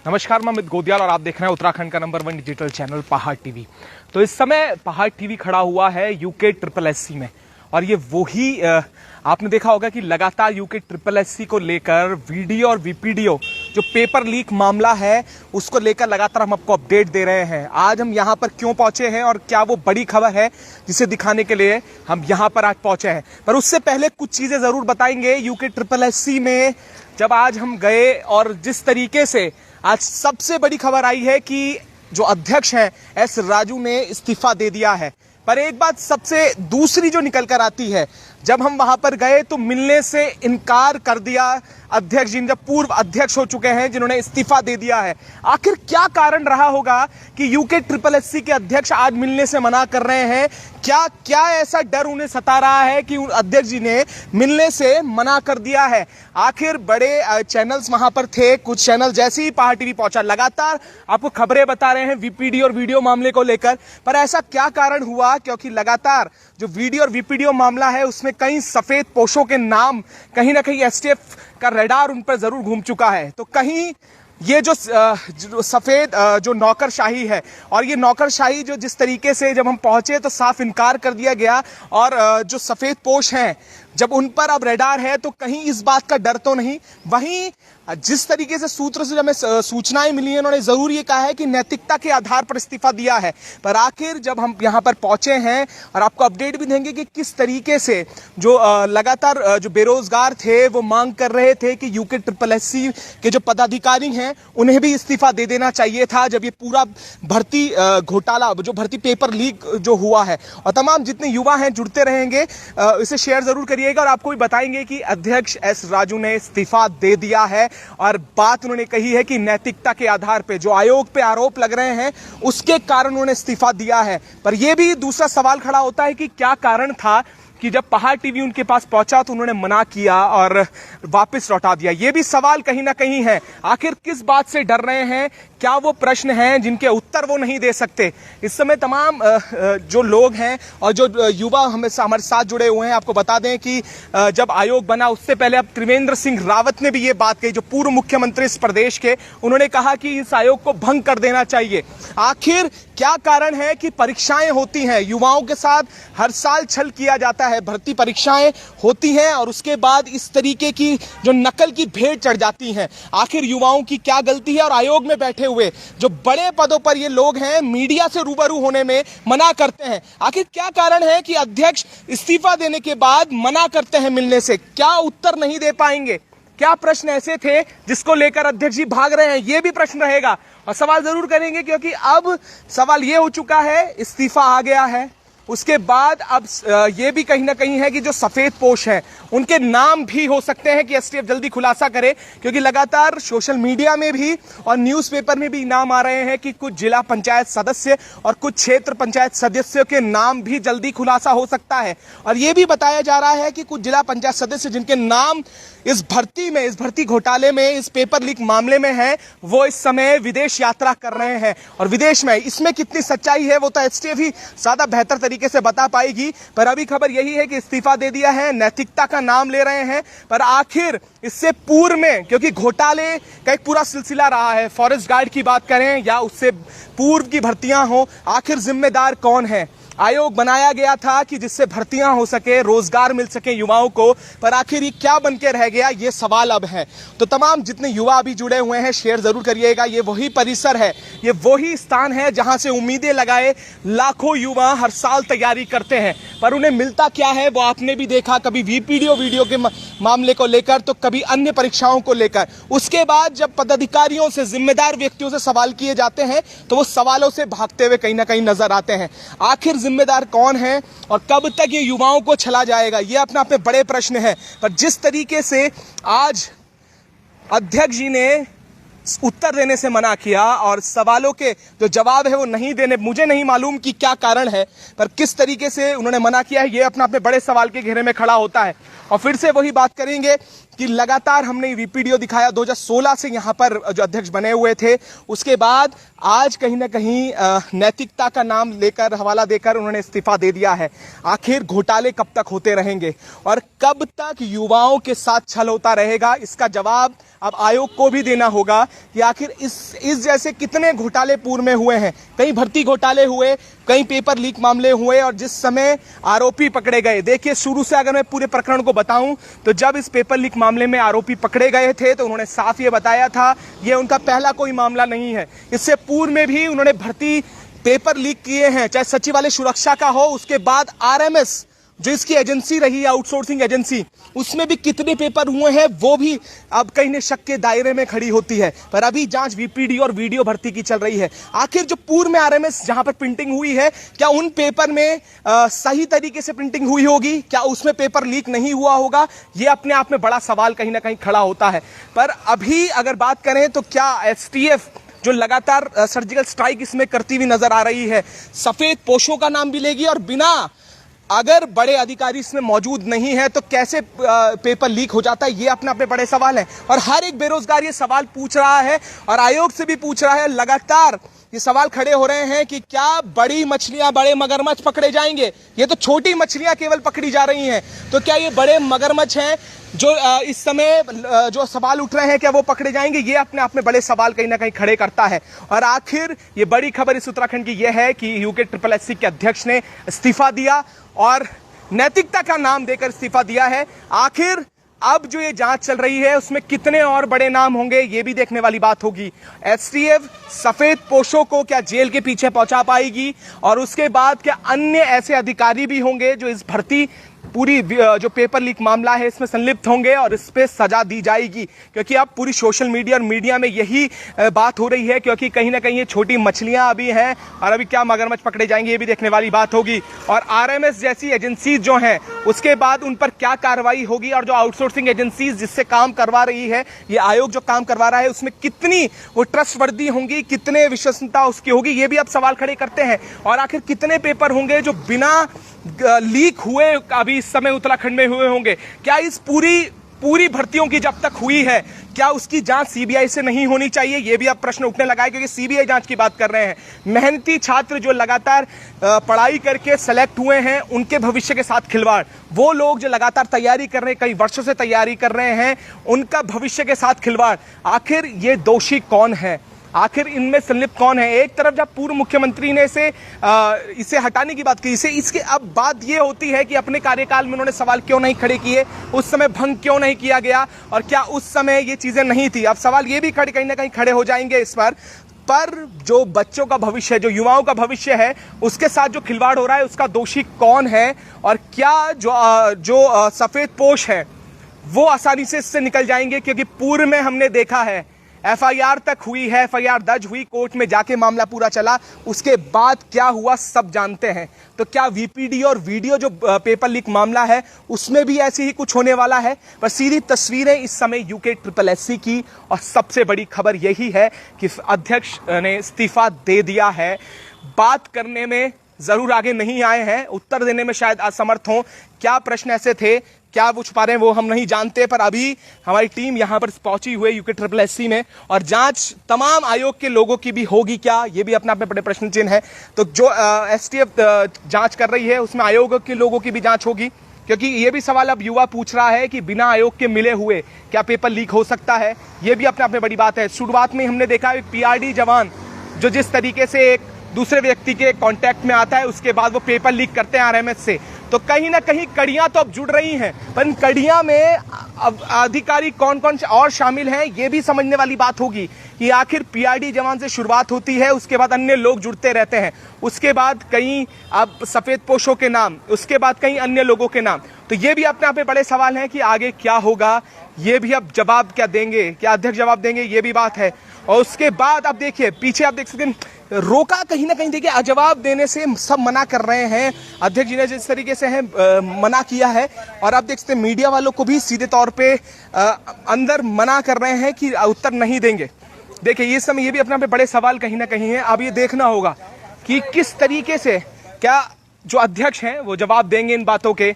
नमस्कार, मैं अमित गोदियाल और आप देख रहे हैं उत्तराखंड का नंबर 1 डिजिटल चैनल पहाड़ टीवी। तो इस समय पहाड़ टीवी खड़ा हुआ है यूके SSSC में, और ये वही आपने देखा होगा कि लगातार यूके SSSC को लेकर वीडियो और वीपीडीओ जो पेपर लीक मामला है उसको लेकर लगातार हम आपको अपडेट दे रहे हैं। आज हम यहाँ पर क्यों पहुंचे हैं और क्या वो बड़ी खबर है जिसे दिखाने के लिए हम यहाँ पर आज पहुंचे हैं, पर उससे पहले कुछ चीजें जरूर बताएंगे। यूके SSSC में जब आज हम गए और जिस तरीके से आज सबसे बड़ी खबर आई है कि जो अध्यक्ष हैं एस राजू ने इस्तीफा दे दिया है, पर एक बात सबसे दूसरी जो निकल कर आती है, जब हम वहां पर गए तो मिलने से इनकार कर दिया अध्यक्ष जी, जब पूर्व अध्यक्ष हो चुके हैं जिन्होंने इस्तीफा दे दिया है। आखिर क्या कारण रहा होगा कि यूके SSSC के अध्यक्ष आज मिलने से मना कर रहे हैं? क्या क्या ऐसा डर उन्हें सता रहा है कि अध्यक्ष जी ने मिलने से मना कर दिया है? आखिर बड़े चैनल्स वहां पर थे, कुछ चैनल जैसे ही पहाड़ टीवी पहुंचा लगातार आपको खबरें बता रहे हैं वीपीडी और वीडियो मामले को लेकर, पर ऐसा क्या कारण हुआ? क्योंकि लगातार जो वीडियो और वीपीडीओ मामला है उसमें कई सफेद पोशों के नाम कहीं ना कहीं एसटीएफ का रडार उन पर जरूर घूम चुका है। तो कहीं ये जो सफेद जो नौकरशाही है, और ये नौकरशाही जो जिस तरीके से जब हम पहुंचे तो साफ इनकार कर दिया गया, और जो सफेद पोश हैं जब उन पर अब रडार है तो कहीं इस बात का डर तो नहीं। वहीं जिस तरीके से सूत्र से हमें सूचनाएं मिली हैं, उन्होंने जरूर ये कहा है कि नैतिकता के आधार पर इस्तीफा दिया है, पर आखिर जब हम यहाँ पर पहुंचे हैं और आपको अपडेट भी देंगे कि किस तरीके से जो लगातार जो बेरोजगार थे वो मांग कर रहे थे कि यूके SSSC के जो पदाधिकारी हैं उन्हें भी इस्तीफा दे देना चाहिए था, जब ये पूरा भर्ती घोटाला जो भर्ती पेपर लीक जो हुआ है। और तमाम जितने युवा हैं जुड़ते रहेंगे, इसे शेयर जरूर करिएगा और आपको भी बताएंगे कि अध्यक्ष एस राजू ने इस्तीफा दे दिया है, और बात उन्होंने कही है कि नैतिकता के आधार पे जो आयोग पे आरोप लग रहे हैं उसके कारण उन्होंने इस्तीफा दिया है। पर यह भी दूसरा सवाल खड़ा होता है कि क्या कारण था कि जब पहाड़ टीवी उनके पास पहुंचा तो उन्होंने मना किया और वापस लौटा दिया। यह भी सवाल कहीं ना कहीं है। आखिर किस बात से डर रहे हैं? क्या वो प्रश्न हैं जिनके उत्तर वो नहीं दे सकते? इस समय तमाम जो लोग हैं और जो युवा हमारे साथ जुड़े हुए हैं, आपको बता दें कि जब आयोग बना उससे पहले अब त्रिवेंद्र सिंह रावत ने भी ये बात कही, जो पूर्व मुख्यमंत्री इस प्रदेश के, उन्होंने कहा कि इस आयोग को भंग कर देना चाहिए। आखिर क्या कारण है कि परीक्षाएं होती हैं, युवाओं के साथ हर साल छल किया जाता है, भर्ती परीक्षाएं होती हैं और उसके बाद इस तरीके की जो नकल की भेंट चढ़ जाती हैं। आखिर युवाओं की क्या गलती है? और आयोग में बैठे हुए जो बड़े पदों पर ये लोग हैं मीडिया से रूबरू होने में मना करते हैं। आखिर क्या कारण है कि अध्यक्ष इस्तीफा देने के बाद मना करते हैं मिलने से? क्या उत्तर नहीं दे पाएंगे? क्या प्रश्न ऐसे थे जिसको लेकर अध्यक्ष जी भाग रहे हैं? यह भी प्रश्न रहेगा और सवाल जरूर करेंगे, क्योंकि अब सवाल यह हो चुका है, इस्तीफा आ गया है, उसके बाद अब ये भी कहीं ना कहीं है कि जो सफेद पोश हैं उनके नाम भी हो सकते हैं कि एसटीएफ जल्दी खुलासा करे, क्योंकि लगातार सोशल मीडिया में भी और न्यूज़पेपर में भी नाम आ रहे हैं कि कुछ जिला पंचायत सदस्य और कुछ क्षेत्र पंचायत सदस्यों के नाम भी जल्दी खुलासा हो सकता है। और ये भी बताया जा रहा है कि कुछ जिला पंचायत सदस्य जिनके नाम इस भर्ती घोटाले में, इस पेपर लीक मामले में है, वो इस समय विदेश यात्रा कर रहे हैं। और विदेश में इसमें कितनी सच्चाई है वो तो एसटीएफ ही ज्यादा बेहतर तरीके से बता पाएगी, पर अभी खबर यही है कि इस्तीफा दे दिया है, नैतिकता का नाम ले रहे हैं। पर आखिर इससे पूर्व में, क्योंकि घोटाले का एक पूरा सिलसिला रहा है, फॉरेस्ट गार्ड की बात करें या उससे पूर्व की भर्तियां हो, आखिर जिम्मेदार कौन है? आयोग बनाया गया था कि जिससे भर्तियां हो सके, रोजगार मिल सके युवाओं को, पर आखिर ये क्या बन के रह गया, ये सवाल अब है। तो तमाम जितने युवा अभी जुड़े हुए हैं शेयर जरूर करिएगा। ये वही परिसर है, ये वही स्थान है जहां से उम्मीदें लगाए लाखों युवा हर साल तैयारी करते हैं, पर उन्हें मिलता क्या है वो आपने भी देखा, कभी वीडियो के मामले को लेकर तो कभी अन्य परीक्षाओं को लेकर। उसके बाद जब पदाधिकारियों से, जिम्मेदार व्यक्तियों से सवाल किए जाते हैं तो वो सवालों से भागते हुए कहीं ना कहीं नजर आते हैं। आखिर जिम्मेदार कौन है और कब तक ये युवाओं को छला जाएगा, ये अपने आप में बड़े प्रश्न है। पर जिस तरीके से आज अध्यक्ष जी ने उत्तर देने से मना किया और सवालों के जो जवाब है वो नहीं देने, मुझे नहीं मालूम कि क्या कारण है, पर किस तरीके से उन्होंने मना किया है ये अपने आप में बड़े सवाल के घेरे में खड़ा होता है। और फिर से वही बात करेंगे कि लगातार हमने वीपीडीओ दिखाया 2016 से यहाँ पर जो अध्यक्ष बने हुए थे, उसके बाद आज कहीं ना कहीं नैतिकता का नाम लेकर, हवाला देकर उन्होंने इस्तीफा दे दिया है। आखिर घोटाले कब तक होते रहेंगे और कब तक युवाओं के साथ छल होता रहेगा, इसका जवाब अब आयोग को भी देना होगा कि आखिर इस जैसे कितने घोटाले पूर्व में हुए हैं। कई भर्ती घोटाले हुए, कई पेपर लीक मामले हुए और जिस समय आरोपी पकड़े गए, देखिए शुरू से अगर मैं पूरे प्रकरण को बताऊं तो जब इस पेपर लीक मामले में आरोपी पकड़े गए थे तो उन्होंने साफ ये बताया था ये उनका पहला कोई मामला नहीं है। इससे पूर्व में भी उन्होंने भर्ती पेपर लीक किए हैं, चाहे सचिवालय सुरक्षा का हो, उसके बाद आरएमएस जो इसकी एजेंसी रही, आउटसोर्सिंग एजेंसी, उसमें भी कितने पेपर हुए हैं वो भी अब कहीं न शक के दायरे में खड़ी होती है। पर अभी जांच वीपीडी और वीडियो भर्ती की चल रही है। आखिर जो पूर्व में आरएमएस जहां पर प्रिंटिंग हुई है, क्या उन पेपर में सही तरीके से प्रिंटिंग हुई होगी? क्या उसमें पेपर लीक नहीं हुआ होगा? ये अपने आप में बड़ा सवाल कहीं ना कहीं खड़ा होता है। पर अभी अगर बात करें तो क्या एसटीएफ जो लगातार सर्जिकल स्ट्राइक इसमें करती हुई नजर आ रही है, सफेद पोशों का नाम भी लेगी और बिना अगर बड़े अधिकारी इसमें मौजूद नहीं है तो कैसे पेपर लीक हो जाता है? ये अपने अपने बड़े सवाल हैं और हर एक बेरोजगार ये सवाल पूछ रहा है और आयोग से भी पूछ रहा है। लगातार ये सवाल खड़े हो रहे हैं कि क्या बड़ी मछलियां, बड़े मगरमच्छ पकड़े जाएंगे? ये तो छोटी मछलियां केवल पकड़ी जा रही हैं, तो क्या ये बड़े मगरमच्छ हैं जो इस समय जो सवाल उठ रहे हैं, क्या वो पकड़े जाएंगे? ये अपने आप में बड़े सवाल कहीं ना कहीं खड़े करता है। और आखिर ये बड़ी खबर इस उत्तराखंड की यह है कि यूके SSSC के अध्यक्ष ने इस्तीफा दिया और नैतिकता का नाम देकर इस्तीफा दिया है। आखिर अब जो ये जांच चल रही है उसमें कितने और बड़े नाम होंगे ये भी देखने वाली बात होगी। एसटीएफ सफेद पोशों को क्या जेल के पीछे पहुंचा पाएगी और उसके बाद क्या अन्य ऐसे अधिकारी भी होंगे जो इस भर्ती पूरी जो पेपर लीक मामला है इसमें संलिप्त होंगे और इस पे सजा दी जाएगी? क्योंकि अब पूरी सोशल मीडिया और मीडिया में यही बात हो रही है, क्योंकि कहीं ना कहीं ये छोटी मछलियां अभी हैं और अभी क्या मगरमच्छ पकड़े जाएंगे ये भी देखने वाली बात होगी। और आरएमएस जैसी एजेंसी जो हैं उसके बाद उन पर क्या कार्रवाई होगी और जो आउटसोर्सिंग एजेंसीज जिससे काम करवा रही है, ये आयोग जो काम करवा रहा है, उसमें कितनी वो ट्रस्टवर्दी होंगी, कितने विश्वसनीयता उसकी होगी, ये भी अब सवाल खड़े करते हैं। और आखिर कितने पेपर होंगे जो बिना लीक हुए अभी इस समय उत्तराखंड में हुए होंगे? क्या इस पूरी भर्तियों की जब तक हुई है क्या उसकी जांच सीबीआई से नहीं होनी चाहिए? ये भी अब प्रश्न उठने लगा है, क्योंकि सीबीआई जांच की बात कर रहे हैं। मेहनती छात्र जो लगातार पढ़ाई करके सेलेक्ट हुए हैं, उनके भविष्य के साथ खिलवाड़, वो लोग जो लगातार तैयारी कर रहे हैं, कई वर्षों से तैयारी कर रहे हैं, उनका भविष्य के साथ खिलवाड़, आखिर ये दोषी कौन है? आखिर इनमें संलिप्त कौन है? एक तरफ जब पूर्व मुख्यमंत्री ने इसे हटाने की बात की, इसके अब बात ये होती है कि अपने कार्यकाल में उन्होंने सवाल क्यों नहीं खड़े किए, उस समय भंग क्यों नहीं किया गया और क्या उस समय ये चीजें नहीं थी? अब सवाल ये भी कहीं ना कहीं खड़े हो जाएंगे इस पर जो बच्चों का भविष्य है, जो युवाओं का भविष्य है, उसके साथ जो खिलवाड़ हो रहा है उसका दोषी कौन है? और क्या जो सफेद पोश है वो आसानी से इससे निकल जाएंगे? क्योंकि पूर्व में हमने देखा है एफआईआर तक हुई है, एफआईआर दर्ज हुई, कोर्ट में जाके मामला पूरा चला, उसके बाद क्या हुआ सब जानते हैं। तो क्या वीपीडी और वीडियो जो पेपर लीक मामला है उसमें भी ऐसे ही कुछ होने वाला है? पर सीधी तस्वीरें इस समय यूके SSSC की और सबसे बड़ी खबर यही है कि अध्यक्ष ने इस्तीफा दे दिया है। बात करने में जरूर आगे नहीं आए हैं, उत्तर देने में शायद असमर्थ हों। क्या प्रश्न ऐसे थे, क्या वो छुपा रहे हैं वो हम नहीं जानते, पर अभी हमारी टीम यहां पर पहुंची हुई है यूके SSSC में और जांच तमाम आयोग के लोगों की भी होगी क्या, ये भी अपने आप में बड़े प्रश्न चिन्ह है। तो जो एसटीएफ जांच कर रही है उसमें आयोग के लोगों की भी जांच होगी, क्योंकि ये भी सवाल अब युवा पूछ रहा है कि बिना आयोग के मिले हुए क्या पेपर लीक हो सकता है? ये भी अपने आप में बड़ी बात है। शुरुआत में हमने देखा एक पीआरडी जवान जो जिस तरीके से एक दूसरे व्यक्ति के कांटेक्ट में आता है, उसके बाद वो पेपर लीक करते हैं आरएमएस से, तो कहीं ना कहीं कड़ियां तो अब जुड़ रही हैं, पर इन कड़ियां में अब अधिकारी कौन कौन से और शामिल हैं ये भी समझने वाली बात होगी कि आखिर पीआरडी जवान से शुरुआत होती है, उसके बाद अन्य लोग जुड़ते रहते हैं, उसके बाद कहीं अब सफेद पोशों के नाम, उसके बाद कहीं अन्य लोगों के नाम। तो ये भी अपने आप में बड़े सवाल हैं कि आगे क्या होगा, ये भी अब जवाब क्या देंगे, क्या अध्यक्ष जवाब देंगे, ये भी बात है। और उसके बाद अब देखिए पीछे आप देख सकते हैं, रोका कहीं ना कहीं, देखिए अजवाब देने से सब मना कर रहे हैं, अध्यक्ष जी ने जिस तरीके से है मना किया है, और आप देख सकते हैं मीडिया वालों को भी सीधे तौर पे अंदर मना कर रहे हैं कि उत्तर नहीं देंगे। देखिए ये समय ये भी अपने आप में बड़े सवाल कहीं ना कहीं है। अब ये देखना होगा कि किस तरीके से क्या जो अध्यक्ष हैं वो जवाब देंगे इन बातों के,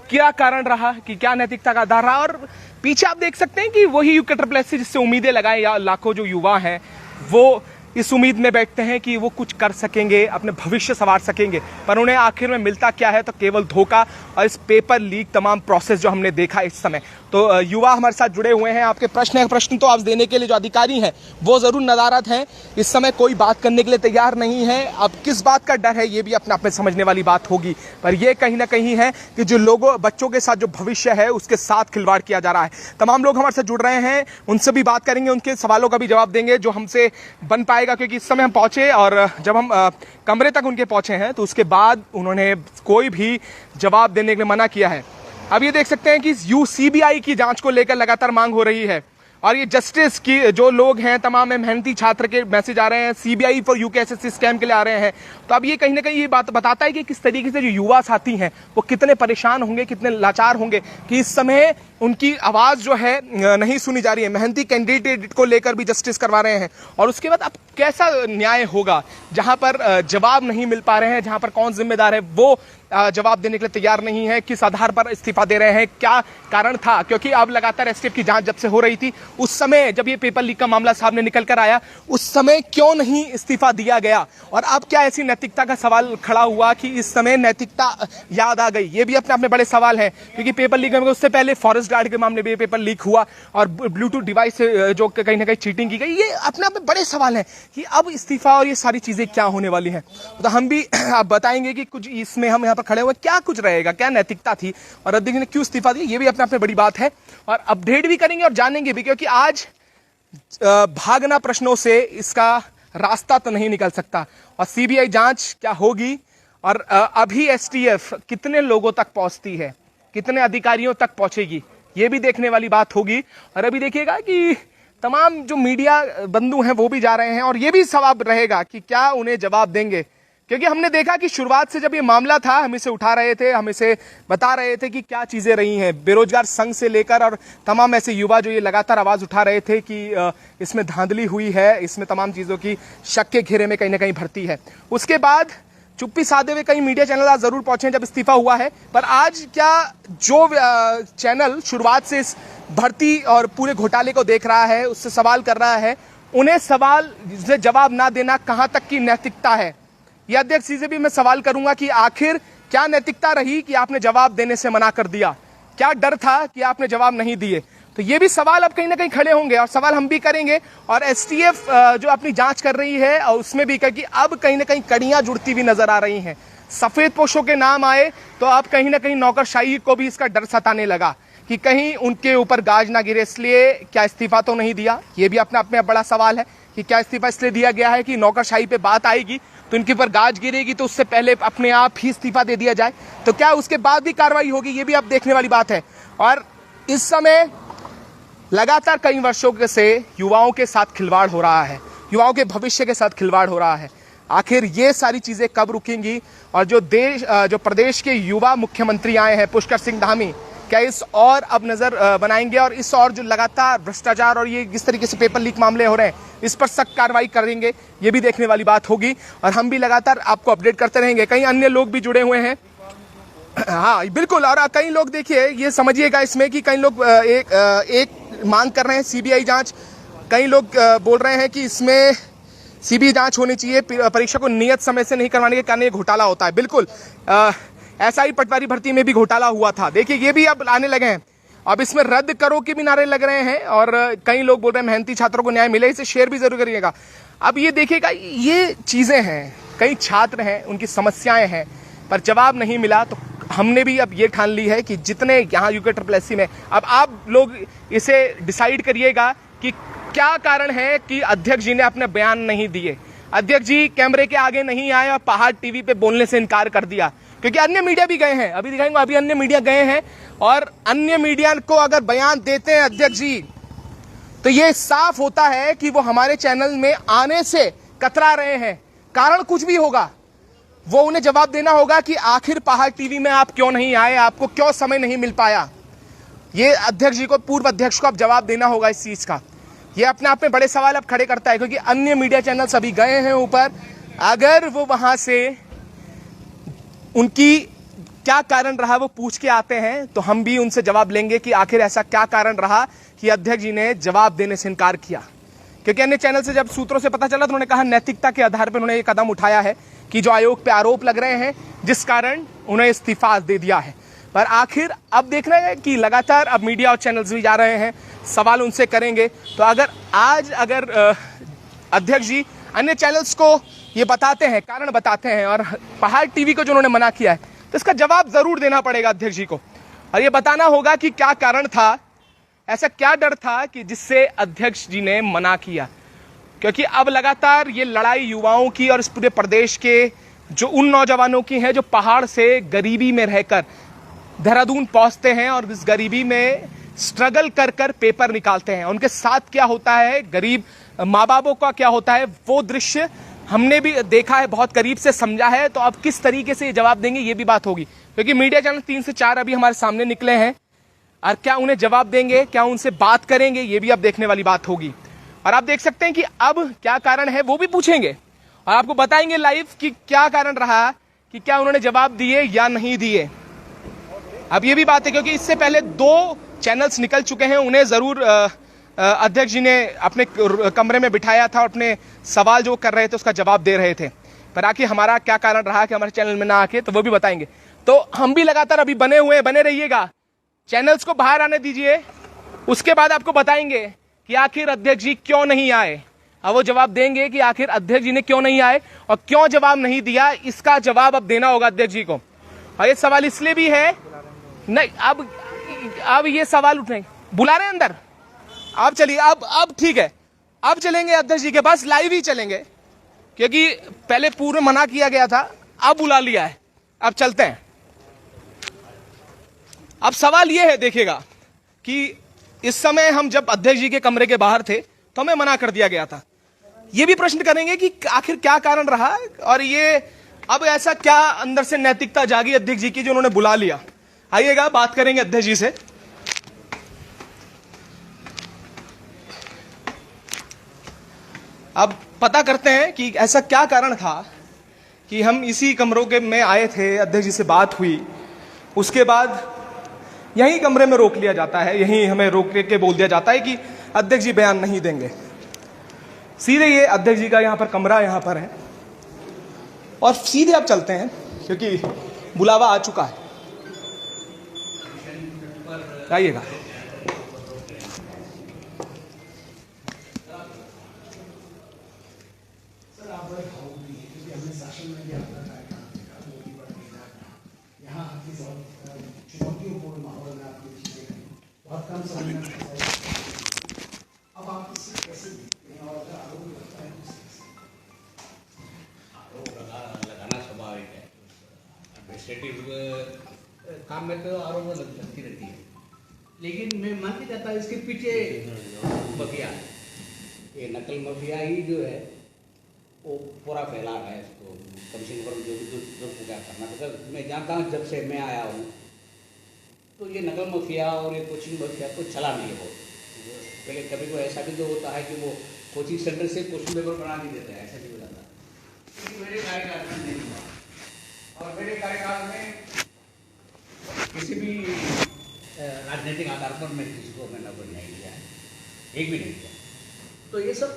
क्या कारण रहा, कि क्या नैतिकता का आधार रहा। और पीछे आप देख सकते हैं कि वही यूके ट्रिपल एस जिससे उम्मीदें लगाए या लाखों जो युवा हैं वो इस उम्मीद में बैठते हैं कि वो कुछ कर सकेंगे, अपने भविष्य संवार सकेंगे, पर उन्हें आखिर में मिलता क्या है, तो केवल धोखा और इस पेपर लीक तमाम प्रोसेस जो हमने देखा इस समय। तो युवा हमारे साथ जुड़े हुए हैं, आपके प्रश्न तो आप देने के लिए जो अधिकारी हैं वो जरूर नदारद हैं, इस समय कोई बात करने के लिए तैयार नहीं है। अब किस बात का डर है ये भी अपने आप में समझने वाली बात होगी, पर यह कहीं ना कहीं है कि जो लोगों बच्चों के साथ जो भविष्य है उसके साथ खिलवाड़ किया जा रहा है। तमाम लोग हमारे साथ जुड़ रहे हैं, उनसे भी बात करेंगे, उनके सवालों का भी जवाब देंगे जो हमसे बन पाएगा, क्योंकि इस समय हम पहुंचे और जब हम कमरे तक उनके पहुंचे हैं तो उसके बाद उन्होंने कोई भी जवाब देने के लिए मना किया है। अब ये देख सकते हैं कि सीबीआई की जांच को लेकर लगातार मांग हो रही है और ये जस्टिस की जो लोग हैं, तमाम मेहनती छात्र के मैसेज आ रहे हैं, CBI for UK SSC scam के लिए आ रहे हैं। तो अब ये कहीं ना कहीं ये बात बताता है कि किस तरीके से जो युवा साथी हैं वो कितने परेशान होंगे, कितने लाचार होंगे कि इस समय उनकी आवाज जो है नहीं सुनी जा रही है। मेहनती कैंडिडेट को लेकर भी जस्टिस करवा रहे हैं और उसके बाद अब कैसा न्याय होगा जहां पर जवाब नहीं मिल पा रहे हैं, जहां पर कौन जिम्मेदार है वो जवाब देने के लिए तैयार नहीं है, किस आधार पर इस्तीफा दे रहे हैं, क्या कारण था। क्योंकि अब लगातार एसटीएफ की जांच जब से हो रही थी, उस समय जब ये पेपर लीक का मामला सामने निकल कर आया, उस समय क्यों नहीं इस्तीफा दिया गया और अब क्या ऐसी नैतिकता का सवाल खड़ा हुआ कि इस समय नैतिकता याद आ गई। ये भी अपने अपने बड़े सवाल है, क्योंकि पेपर लीक में उससे पहले फॉरेस्ट गार्ड के मामले में पेपर लीक हुआ और ब्लूटूथ डिवाइस से जो कहीं ना कहीं चीटिंग की गई। ये अपने आप में बड़े सवाल हैं कि अब इस्तीफा और ये सारी चीजें क्या होने वाली हैं। तो हम भी आप बताएंगे कि कुछ इसमें हम यहाँ पर खड़े हुए क्या कुछ रहेगा, क्या नैतिकता थी और अध्यक्ष ने क्यों इस्तीफा दिया, ये भी अपने आप में बड़ी बात है। और अपडेट भी करेंगे और जानेंगे भी, क्योंकि आज भागना प्रश्नों से इसका रास्ता तो नहीं निकल सकता और सीबीआई जांच क्या होगी और अभी एसटीएफ कितने लोगों तक पहुंचती है, कितने अधिकारियों तक पहुंचेगी, ये भी देखने वाली बात होगी। और अभी देखिएगा कि तमाम जो मीडिया बंधु हैं वो भी जा रहे हैं और ये भी सवाल रहेगा कि क्या उन्हें जवाब देंगे, क्योंकि हमने देखा कि शुरुआत से जब ये मामला था हम इसे उठा रहे थे, हम इसे बता रहे थे कि क्या चीजें रही हैं, बेरोजगार संघ से लेकर और तमाम ऐसे युवा जो ये लगातार आवाज उठा रहे थे कि इसमें धांधली हुई है, इसमें तमाम चीजों की शक के घेरे में कहीं ना कहीं भर्ती है। उसके बाद चुप्पी साधे हुए कई मीडिया चैनल आज जरूर पहुंचे जब इस्तीफा हुआ है, पर आज क्या जो चैनल शुरुआत से इस भर्ती और पूरे घोटाले को देख रहा है, उससे सवाल कर रहा है, उन्हें सवाल से जवाब ना देना कहां तक की नैतिकता है। यह अध्यक्ष जी से भी मैं सवाल करूंगा कि आखिर क्या नैतिकता रही कि आपने जवाब देने से मना कर दिया, क्या डर था कि आपने जवाब नहीं दिए। तो ये भी सवाल अब कहीं ना कहीं खड़े होंगे और सवाल हम भी करेंगे। और एसटीएफ जो अपनी जांच कर रही है और उसमें भी क्योंकि अब कहीं ना कहीं कड़ियां जुड़ती हुई नजर आ रही हैं, सफेद पोशों के नाम आए तो अब कहीं ना कहीं नौकरशाही को भी इसका डर सताने लगा कि कहीं उनके ऊपर गाज ना गिरे, इसलिए क्या इस्तीफा तो नहीं दिया। ये भी अपने आप में बड़ा सवाल है कि क्या इस्तीफा इसलिए दिया गया है कि नौकरशाही पे बात आएगी तो इनके ऊपर गाज गिरेगी तो उससे पहले अपने आप ही इस्तीफा दे दिया जाए, तो क्या उसके बाद भी कार्रवाई होगी, ये भी अब देखने वाली बात है। और इस समय लगातार कई वर्षों से युवाओं के साथ खिलवाड़ हो रहा है, युवाओं के भविष्य के साथ खिलवाड़ हो रहा है। आखिर ये सारी चीजें कब रुकेंगी और जो प्रदेश के युवा मुख्यमंत्री आए हैं पुष्कर सिंह धामी, क्या इस और अब नजर बनाएंगे और इस और जो लगातार भ्रष्टाचार और ये जिस तरीके से पेपर लीक मामले हो रहे हैं इस पर सख्त कार्रवाई करेंगे, ये भी देखने वाली बात होगी। और हम भी लगातार आपको अपडेट करते रहेंगे। कई अन्य लोग भी जुड़े हुए हैं, हाँ बिल्कुल। और कई लोग देखिए ये समझिएगा इसमें कि कई लोग एक मांग कर रहे हैं सीबीआई जांच, कई लोग बोल रहे हैं कि इसमें सीबीआई जांच होनी चाहिए, परीक्षा को नियत समय से नहीं करवाने के कारण ये घोटाला होता है। बिल्कुल ऐसा ही पटवारी भर्ती में भी घोटाला हुआ था। देखिए ये भी अब आने लगे हैं, अब इसमें रद्द करो के भी नारे लग रहे हैं और कई लोग बोल रहे हैं मेहनती छात्रों को न्याय मिले, इसे शेयर भी जरूर करिएगा। अब ये देखिएगा ये चीजें हैं, कई छात्र हैं उनकी समस्याएं हैं पर जवाब नहीं मिला, तो हमने भी अब ये ठान ली है कि जितने यहाँ यूके ट्रिपल एससी में, अब आप लोग इसे डिसाइड करिएगा कि क्या कारण है कि अध्यक्ष जी ने अपने बयान नहीं दिए, अध्यक्ष जी कैमरे के आगे नहीं आए और पहाड़ टीवी पे बोलने से इनकार कर दिया, क्योंकि अन्य मीडिया भी गए हैं, अभी दिखाएंगे, अभी अन्य मीडिया गए हैं और अन्य मीडिया को अगर बयान देते हैं अध्यक्ष जी तो ये साफ होता है कि वो हमारे चैनल में आने से कतरा रहे हैं। कारण कुछ भी होगा, वो उन्हें जवाब देना होगा कि आखिर पहाड़ टीवी में आप क्यों नहीं आए, आपको क्यों समय नहीं मिल पाया। ये अध्यक्ष जी को, पूर्व अध्यक्ष को अब जवाब देना होगा इस चीज का। ये अपने आप में बड़े सवाल अब खड़े करता है, क्योंकि अन्य मीडिया चैनल सभी गए हैं ऊपर, अगर वो वहां से उनकी क्या कारण रहा वो पूछ के आते हैं, तो हम भी उनसे जवाब लेंगे कि आखिर ऐसा क्या कारण रहा कि अध्यक्ष जी ने जवाब देने से इनकार किया। क्योंकि अन्य चैनल से जब सूत्रों से पता चला तो उन्होंने कहा नैतिकता के आधार पर उन्होंने ये कदम उठाया है कि जो आयोग पे आरोप लग रहे हैं जिस कारण उन्हें इस्तीफा दे दिया है। पर आखिर अब देख रहे हैं कि लगातार अब मीडिया और चैनल्स भी जा रहे हैं, सवाल उनसे करेंगे। तो अगर अध्यक्ष जी अन्य चैनल्स को ये बताते हैं, कारण बताते हैं, और पहाड़ टीवी को जो उन्होंने मना किया है, तो इसका जवाब जरूर देना पड़ेगा अध्यक्ष जी को, और ये बताना होगा कि क्या कारण था, ऐसा क्या डर था कि जिससे अध्यक्ष जी ने मना किया। क्योंकि अब लगातार ये लड़ाई युवाओं की और इस पूरे प्रदेश के जो उन नौजवानों की है जो पहाड़ से गरीबी में रहकर देहरादून पहुंचते हैं और इस गरीबी में स्ट्रगल कर कर पेपर निकालते हैं। उनके साथ क्या होता है, गरीब माँ बापों का क्या होता है, वो दृश्य हमने भी देखा है, बहुत करीब से समझा है। तो अब किस तरीके से ये जवाब देंगे ये भी बात होगी, क्योंकि मीडिया चैनल 3 से 4 अभी हमारे सामने निकले हैं, और क्या उन्हें जवाब देंगे, क्या उनसे बात करेंगे, ये भी अब देखने वाली बात होगी। और आप देख सकते हैं कि अब क्या कारण है वो भी पूछेंगे और आपको बताएंगे लाइव कि क्या कारण रहा, कि क्या उन्होंने जवाब दिए या नहीं दिए। अब ये भी बात है क्योंकि इससे पहले 2 चैनल्स निकल चुके हैं, उन्हें जरूर अध्यक्ष जी ने अपने कमरे में बिठाया था और अपने सवाल जो कर रहे थे उसका जवाब दे रहे थे। पर आखिर हमारा क्या कारण रहा कि हमारे चैनल में ना आके, तो वो भी बताएंगे। तो हम भी लगातार अभी बने हुए, बने रहिएगा, चैनल्स को बाहर आने दीजिए, उसके बाद आपको बताएंगे कि आखिर अध्यक्ष जी क्यों नहीं आए। अब वो जवाब देंगे कि आखिर अध्यक्ष जी ने क्यों नहीं आए और क्यों जवाब नहीं दिया, इसका जवाब अब देना होगा अध्यक्ष जी को। और ये सवाल इसलिए भी है, नहीं अब ये सवाल उठे, बुला रहे हैं अंदर, अब चलिए, अब ठीक है, अब चलेंगे अध्यक्ष जी के पास, लाइव ही चलेंगे, क्योंकि पहले पूरे मना किया गया था, अब बुला लिया है, अब चलते हैं। अब सवाल यह है, देखिएगा कि इस समय हम जब अध्यक्ष जी के कमरे के बाहर थे तो हमें मना कर दिया गया था। ये भी प्रश्न करेंगे कि आखिर क्या कारण रहा, और ये अब ऐसा क्या अंदर से नैतिकता जागी अध्यक्ष जी की जो उन्होंने बुला लिया। आइएगा, बात करेंगे अध्यक्ष जी से। अब पता करते हैं कि ऐसा क्या कारण था कि हम इसी कमरों के में आए थे, अध्यक्ष जी से बात हुई, उसके बाद यहीं कमरे में रोक लिया जाता है, यहीं हमें रोक के बोल दिया जाता है कि अध्यक्ष जी बयान नहीं देंगे। सीधे ये अध्यक्ष जी का यहाँ पर कमरा यहाँ पर है, और सीधे अब चलते हैं क्योंकि बुलावा आ चुका है। आइएगा। चुनौतियों माहौल में आपकी चीजें बहुत कम समय में अब आप इससे कैसे और आरोप लगता है, आरोप लगाना स्वाभाविक है। एडमिनिस्ट्रेटिव काम में तो आरोप लगती रहती है, लेकिन मैं मान नहीं जाता इसके पीछे मफिया है, ये नकल मफिया ही जो है वो पूरा फैला रहा है इसको कमीशन पर जो भी दुर्प्रचार करना। मतलब मैं जानता हूँ जब से मैं आया हूँ तो ये नकल मफिया और ये कोचिंग मफिया को चला नहीं है बहुत। पहले कभी को ऐसा भी तो होता है कि वो कोचिंग सेंटर से क्वेश्चन पेपर बना नहीं देते हैं, ऐसा भी हो जाता है। लेकिन मेरे कार्यकाल में नहीं हुआ, और मेरे कार्यकाल में किसी भी राजनीतिक आधार पर मैं किसी को मैंने नौकरी नहीं दिया है, एक भी नहीं दिया। तो ये सब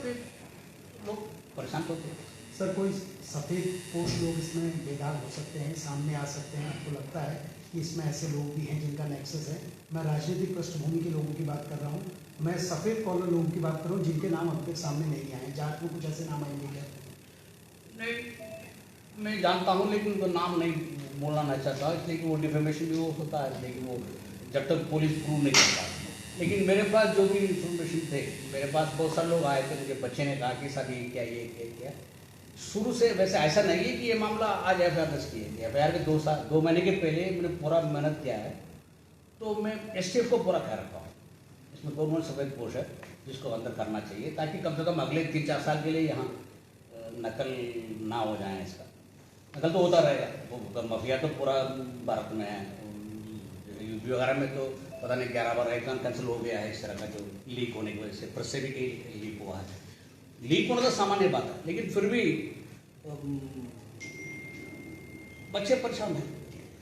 लोग परेशान होते हैं। सर कोई सफेद पोश लोग इसमें बेदाग हो सकते हैं, सामने आ सकते हैं, आपको लगता है कि इसमें ऐसे लोग भी हैं जिनका नेक्सस है? मैं राजनीतिक पृष्ठभूमि के लोगों की बात कर रहा हूँ, मैं सफेद कॉलर लोगों की बात कर रहा हूँ जिनके नाम अब तक सामने नहीं आए। जांच में कुछ ऐसे नाम आएंगे क्या? नहीं, मैं जानता हूँ लेकिन उनका नाम नहीं बोलना नहीं चाहता, इसलिए कि वो डिफेमेशन भी वो होता है, लेकिन वो जब तक पुलिस प्रूव नहीं करता। लेकिन मेरे पास जो भी इंफॉर्मेशन थे, मेरे पास बहुत सारे लोग आए थे, मुझे बच्चे ने कहा कि सर ये क्या शुरू से वैसे ऐसा नहीं है कि ये मामला आज एफ आई आर दर्ज किया गया। एफ आई आर के 2 महीने के पहले मैंने पूरा मेहनत किया है, तो मैं STF को पूरा कह रखा हूँ। इसमें कौन सफेद पोश है जिसको अंदर करना चाहिए, ताकि कम से कम अगले 3-4 साल के लिए यहाँ नकल ना हो जाए। इसका नकल तो होता रहेगा, वो मफिया तो पूरा भारत में है। यूपी वगैरह में तो पता नहीं 11 बार एग्जाम कैंसिल हो गया है इस तरह का, जो लीक होने की वजह से, प्रेस से भी कहीं लीक हुआ है। लीक होना तो सामान्य बात है, लेकिन फिर भी बच्चे परेशान हैं।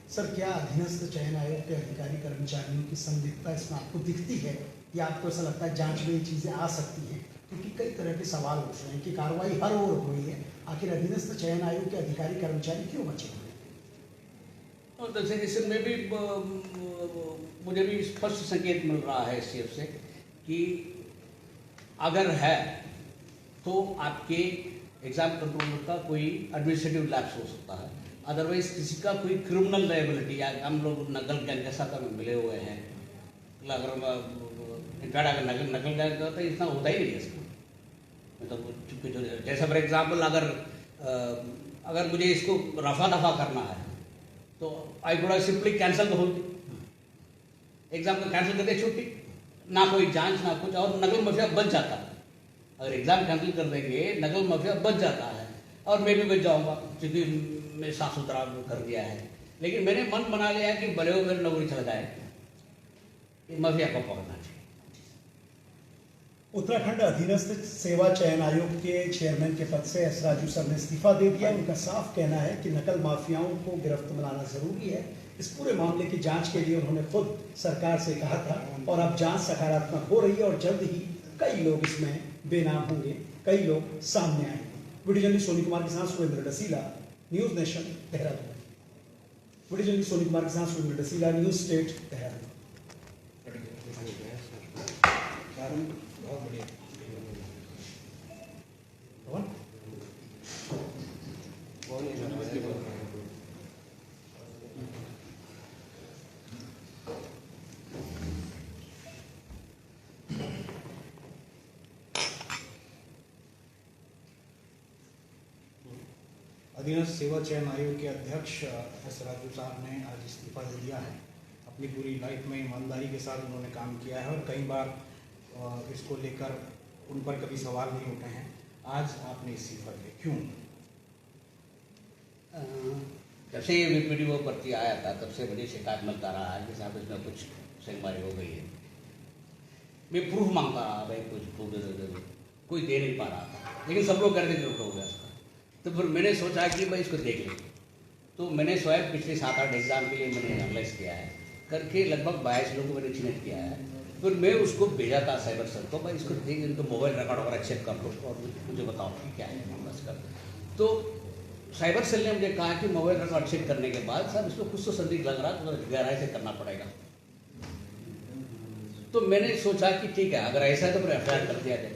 सर, क्या अधीनस्थ चयन आयोग के अधिकारी कर्मचारियों की संदिग्धता इसमें आपको दिखती है या आपको ऐसा लगता है जांच में ये चीज़ें आ सकती हैं? क्योंकि कई तरह के सवाल उठ रहे हैं कि कार्रवाई हर ओर हो रही है, आखिर अधीनस्थ चयन आयोग के अधिकारी कर्मचारी क्यों बचे हुए हैं? और जैसे इसमें भी मुझे भी स्पष्ट संकेत मिल रहा है इस चीज से कि अगर है तो आपके एग्जाम कंट्रोलर का कोई एडमिनिस्ट्रेटिव लैप्स हो सकता है, अदरवाइज किसी का कोई क्रिमिनल लायबिलिटी, या हम लोग नकल गैंग के साथ हमें मिले हुए हैं, अगर इनफैक्ट अगर नकल गैंग का तो इतना होता ही नहीं है इसमें, मतलब चूंकि जो जैसे फॉर एग्जाम्पल अगर मुझे इसको रफा दफा करना है तो I could simply cancel the whole exam को कैंसिल कर दे, छुट्टी, ना कोई जांच ना कुछ, और नकल माफिया बच जाता है। अगर एग्जाम कैंसिल कर देंगे नकल माफिया बच जाता है और मैं भी बच जाऊंगा क्योंकि मैं साफ सुथरा कर दिया है। लेकिन मैंने मन बना लिया है कि भले हो मेरी नौकरी चल जाए, ये माफिया को पकड़ना चाहिए। उत्तराखंड अधीनस्थ सेवा चयन आयोग के चेयरमैन के पद से एस राजू सर ने इस्तीफा दे दिया। उनका साफ कहना है कि नकल माफियाओं को गिरफ्त बनाना जरूरी है। इस पूरे मामले की जांच के लिए उन्होंने खुद सरकार से कहा था और अब जांच सकारात्मक हो रही है और जल्द ही कई लोग इसमें बेनाम होंगे, कई लोग सामने आएंगे। वीडियो जर्नलिस्ट सोनी कुमार के साथ Surendra Dasila, News Nation, Dehradun. Video journalist Soni Kumar के साथ सुरेंद्र डसीला, न्यूज स्टेट, देहरादून। अधीनस्थ सेवा चयन आयोग के अध्यक्ष एस राजू साहब ने आज इस्तीफा दे दिया है। अपनी पूरी लाइफ में ईमानदारी के साथ उन्होंने काम किया है और कई बार इसको लेकर उन पर कभी सवाल नहीं उठे हैं। आज आपने इस्तीफा दिया, क्यों? जब से ये वीडियो भर्ती आया था तब से मुझे शिकायत मिलता रहा है कि साहब इसमें कुछ सेंगमारी हो गई है। मैं प्रूफ मांगता रहा, भाई कुछ प्रूफ दे दो, कोई दे नहीं पा रहा था, लेकिन सब लोग कहते थे हो गया इसका। तो फिर मैंने सोचा कि भाई इसको देख लें, तो मैंने स्वयं पिछले 7-8 एग्जाम के लिए मैंने एनालाइज किया है, करके लगभग 22 लोगों को मैंने चिन्हित किया है। फिर मैं उसको भेजा था साइबर सेल को, भाई इसको देख, इनको मोबाइल रिकॉर्ड वगैरह चेक कर लो और मुझे बताओ कि क्या है मामला इसका। तो साइबर सेल ने मुझे कहा कि मोबाइल रिकॉर्ड चेक करने के बाद सर इसको कुछ तो संदिग्ध लग रहा है, तो गहराई से करना पड़ेगा। तो मैंने सोचा कि ठीक है, अगर ऐसा है तो फिर एफआईआर कर दिया जाए।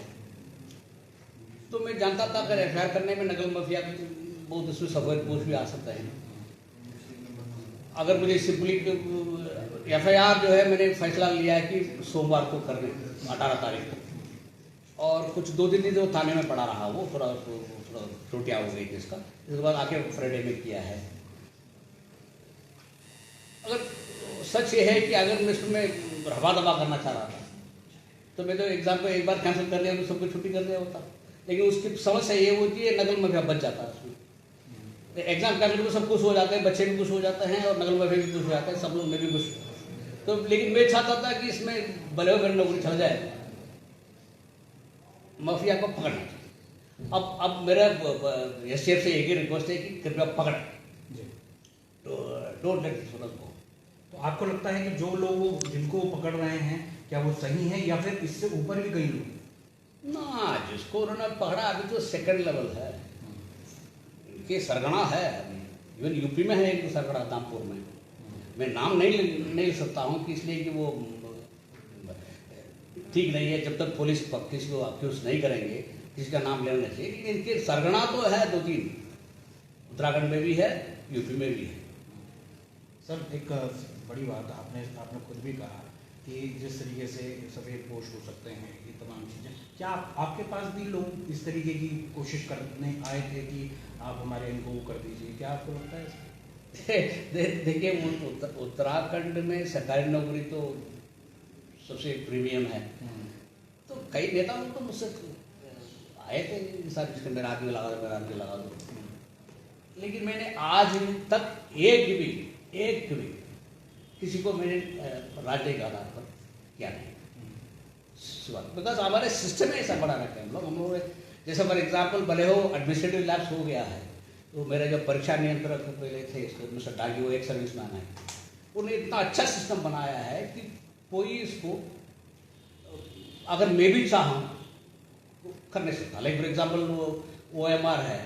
तो मैं जानता था अगर एफआईआर करने में नकल माफिया बहुत उसमें सफेद पोस्ट भी आ सकता है। अगर मुझे सिंपली एफआईआर जो है मैंने फैसला लिया है कि सोमवार को करने 18 तारीख को, और कुछ 2 दिन जो थाने में पड़ा रहा वो थोड़ा त्रुटियाँ हो गई थी इसका, इसके बाद आके फ्राइडे में किया है। अगर सच ये है कि अगर मैं इसमें रफा दफा करना चाह रहा था तो मैं तो एग्जाम को एक बार कैंसिल कर दिया तो सबको छुट्टी कर दिया होता, लेकिन उसकी समस्या ये होती है नकल माफिया बच जाता है उसमें। एग्जाम कैंसिल तो सब खुश हो जाते हैं, बच्चे भी खुश हो जाते हैं और नकल माफिया भी खुश हो जाते हैं, सब लोग मैं भी खुश। तो लेकिन मैं चाहता था कि इसमें भले मेरी नौकरी चल जाए, माफिया को पकड़ना चाहिए। अब मेरा एसटीएफ से एक ही रिक्वेस्ट है कि कृपया पकड़ें, तो डोंट लेट दिस गो। तो आपको लगता है कि जो लोग जिनको पकड़ रहे हैं क्या वो सही है या फिर इससे ऊपर भी कई लोग? ना, जिसको उन्होंने पकड़ा अभी तो सेकंड लेवल है, इनके सरगना है। इवन यूपी में है एक सरगना दामपुर में, मैं नाम नहीं ले सकता हूँ कि इसलिए कि वो ठीक नहीं है। जब तक पुलिस किसी को अक्यूज नहीं करेंगे किसी का नाम लेना चाहिए, लेकिन इनके सरगना तो है 2-3, उत्तराखंड में भी है, यूपी में भी है। सर एक बड़ी बात आपने खुद भी कहा कि जिस तरीके से सफ़ेद पोश हो सकते हैं, ये तमाम चीज़ें, क्या आपके पास भी लोग इस तरीके की कोशिश करने आए थे कि आप हमारे इनको वो कर दीजिए? क्या आपको लगता है? देखिए, उत्तराखंड में सरकारी नौकरी तो सबसे प्रीमियम है, तो कई नेता लोग तो मुझसे आए थे सर जिसके मेरा आदमी लगा दो, मेरा आदमी लगा दो, लेकिन मैंने आज तक एक भी किसी को मैंने राजनीतिक आधार पर किया नहीं, बिकॉज हमारे सिस्टम में ऐसा बड़ा रखा है हम लोग जैसे फॉर एग्जाम्पल भले हो एडमिनिस्ट्रेटिव लैब्स हो गया है, तो मेरे जो परीक्षा नियंत्रक पहले थे इसको मिस्टर डागी, वो एक सर्विसमैन है, उन्होंने इतना अच्छा सिस्टम बनाया है कि कोई इसको अगर मैं भी चाहूँ तो कर नहीं सकता। लाइक फॉर एग्जाम्पल वो OMR है,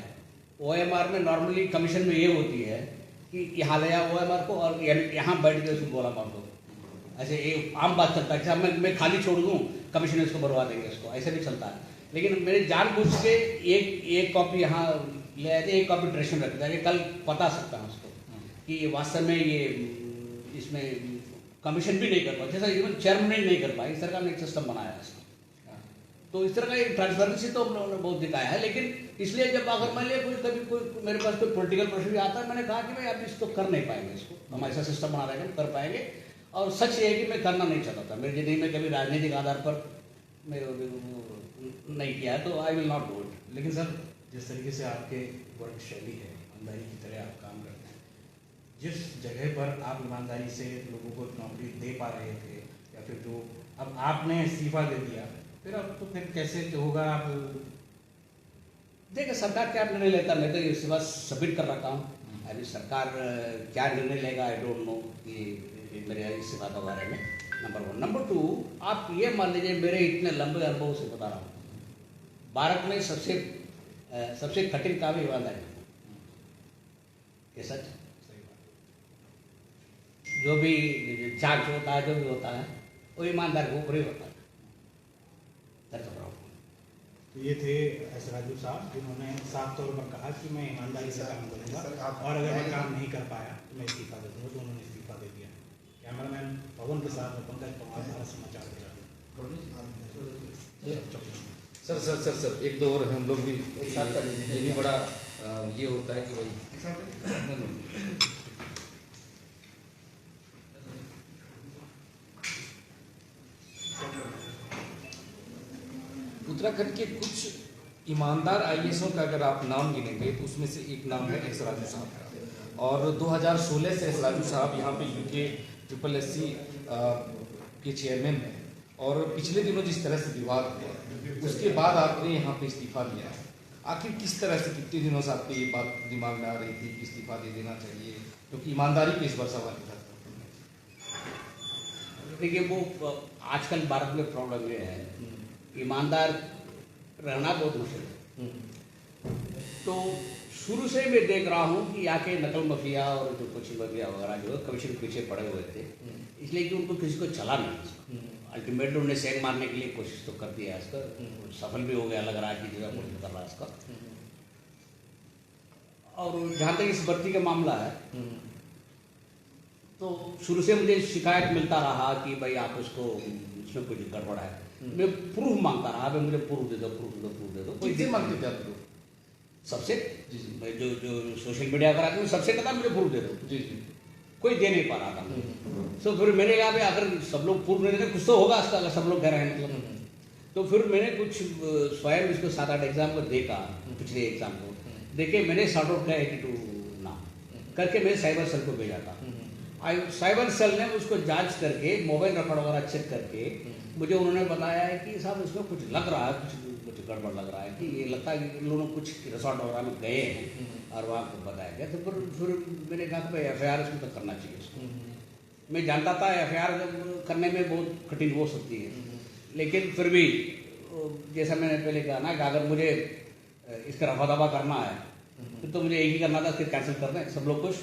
OMR में नॉर्मली कमीशन में ये होती है कि यहाँ ले आओ OMR को और यहाँ बैठ के उसको गोला मार दो, ऐसे एक आम बात चलता है कि मैं खाली छोड़ दूँ कमीशन इसको भरवा देंगे इसको, ऐसे भी चलता है। लेकिन मैंने जानबूझ के एक कॉपी यहाँ ले आए थे, एक कॉपी ट्रेशन रख दिया कि कल बता सकता हूँ उसको कि ये वास्तव में ये इसमें कमीशन भी नहीं कर पाए, जैसा इवन चेयरमैन नहीं कर पाए, इस तरह का एक सिस्टम बनाया है इसको। तो इस तरह का एक ट्रांसपेरेंसी तो हम लोगों ने बहुत दिखाया है। लेकिन इसलिए जब अगर मान लिया कोई मेरे पास कोई पॉलिटिकल प्रेशर भी आता है, मैंने कहा कि भाई आप इसको कर नहीं पाएंगे, इसको हम ऐसा सिस्टम बना देंगे कर पाएंगे। और सच ये है कि मैं करना नहीं चाहता था, मेरी जिंदगी में कभी राजनीतिक आधार पर मैं नहीं किया, तो I will not do it. लेकिन सर, जिस तरीके से आपके वर्क शैली है, ईमानदारी की तरह आप काम करते हैं, जिस जगह पर आप ईमानदारी से लोगों को नौकरी दे पा रहे थे, या फिर जो अब आपने इस्तीफा दे दिया, फिर अब तो फिर कैसे होगा? आप देखिए सरकार क्या निर्णय लेता, मैं तो इस्तीफा सबमिट कर रखा हूँ। अभी सरकार क्या निर्णय लेगा आई डोंट नो कि मेरे इस्तीफा के बारे में, नंबर 1। नंबर 2, आप ये मान लीजिए मेरे इतने लंबे अनुभव से बता रहा हूँ, भारत में सबसे कठिन काम है ईमानदारी। ये सच, जो भी जांच होता है, जो भी होता है, वो ईमानदार के ऊपर ही होता है। तो ये थे एस राजू साहब, जिन्होंने साफ तौर पर कहा कि मैं ईमानदारी से काम करूँगा और अगर मैं काम नहीं कर पाया तो मैं इस्तीफा दे दूँगा, तो उन्होंने इस्तीफा दे दिया। कैमरामैन पवन के साथ में पंकज पवार, भारत समाचार गुजरात। सर एक दो और हम लोग भी ये भी बड़ा ये होता है कि भाई उत्तराखंड के कुछ ईमानदार IASओं का अगर आप नाम गिनेंगे तो उसमें से एक नाम है एस राजू साहब का। और 2016 से एस राजू साहब यहाँ पे UK SSSC के चेयरमैन हैं। और पिछले दिनों जिस तरह से विवाद हुआ, उसके बाद आपने यहाँ पे इस्तीफा दिया है। आखिर किस तरह से, कितने दिनों से आपको ये बात दिमाग में आ रही थी कि इस्तीफा दे देना चाहिए, क्योंकि ईमानदारी पे इस बार सवाल था? देखिए वो आजकल भारत में प्रॉब्लम ये है, ईमानदार रहना बहुत मुश्किल है। तो शुरू से मैं देख रहा हूँ कि यहाँ के नकल माफिया और जो कुछ माफिया वगैरह जो है कमीशन के पीछे पड़े हुए थे, इसलिए कि उनको किसी को चला नहीं। अल्टीमेटली उन्हें सेंग मारने के लिए कोशिश तो कर दिया इसका, सफल भी हो गया, लग रहा है कि जगह कोशिश कर रहा है इसका। और जहाँ तक इस भर्ती का मामला है, तो शुरू से मुझे शिकायत मिलता रहा कि भाई आप उसको, इसमें कुछ गड़बड़ है। मैं प्रूफ मांगता रहा, भाई मुझे प्रूफ दे दो, प्रूफ दे दो, प्रूफ दे दो। कोई मांगते थे आप लोग? सबसे जो सोशल मीडिया पर आते हैं सबसे कहता मुझे प्रूफ दे दो। जी। कोई दे नहीं पा रहा था। तो फिर मैंने कहा भाई अगर सब लोग प्रूफ नहीं देते कुछ तो होगा इसका, अगर सब लोग कह रहे हैं मतलब। तो फिर मैंने कुछ स्वयं इसको 7-8 एग्जाम को देखा, पिछले एग्जाम को देखे, मैंने सॉर्ट आउट किया 82 नाम करके मैंने साइबर सेल को भेजा था। साइबर सेल ने उसको जांच करके मोबाइल रिकॉर्ड वगैरह चेक करके मुझे उन्होंने बताया है कि साहब इसमें कुछ लग रहा है, कुछ गड़बड़ लग रहा है, कि ये लगता है कि इन लोगों कुछ रिसोर्ट वगैरह में गए हैं और वहाँ को बताया गया। तो फिर मैंने कहा कि भाई FIR इसमें तो करना चाहिए इसको। मैं जानता था FIR करने में बहुत कठिन हो सकती है, लेकिन फिर भी जैसा मैंने पहले कहा ना कि अगर मुझे इसका रफा दफा करना है तो मुझे एक ही करना था, फिर कैंसिल कर दें, सब लोग खुश,